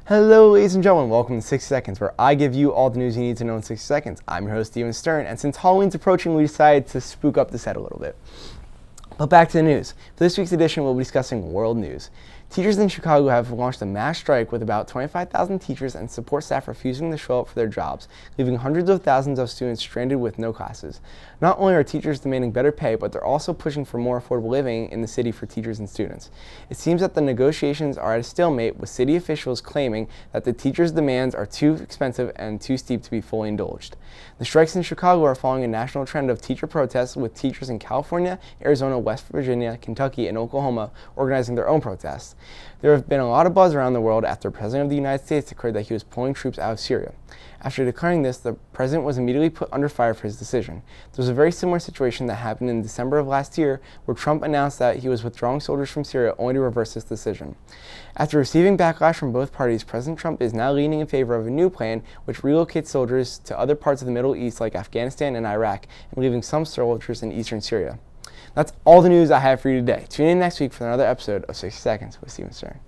Hello, ladies and gentlemen. Welcome to 60 Seconds, where I give you all the news you need to know in 60 seconds. I'm your host, Stern, and since Halloween's approaching, we decided to spook up the set a little bit. But back to the news. For this week's edition, we'll be discussing world news. Teachers in Chicago have launched a mass strike with about 25,000 teachers and support staff refusing to show up for their jobs, leaving hundreds of thousands of students stranded with no classes. Not only are teachers demanding better pay, but they're also pushing for more affordable living in the city for teachers and students. It seems that the negotiations are at a stalemate, with city officials claiming that the teachers' demands are too expensive and too steep to be fully indulged. The strikes in Chicago are following a national trend of teacher protests, with teachers in California, Arizona, West Virginia, Kentucky, and Oklahoma organizing their own protests. There have been a lot of buzz around the world after the President of the United States declared that he was pulling troops out of Syria. After declaring this, the President was immediately put under fire for his decision. There was a very similar situation that happened in December of last year, where Trump announced that he was withdrawing soldiers from Syria only to reverse this decision. After receiving backlash from both parties, President Trump is now leaning in favor of a new plan which relocates soldiers to other parts of the Middle East like Afghanistan and Iraq, and leaving some soldiers in eastern Syria. That's all the news I have for you today. Tune in next week for another episode of 60 Seconds with Stern.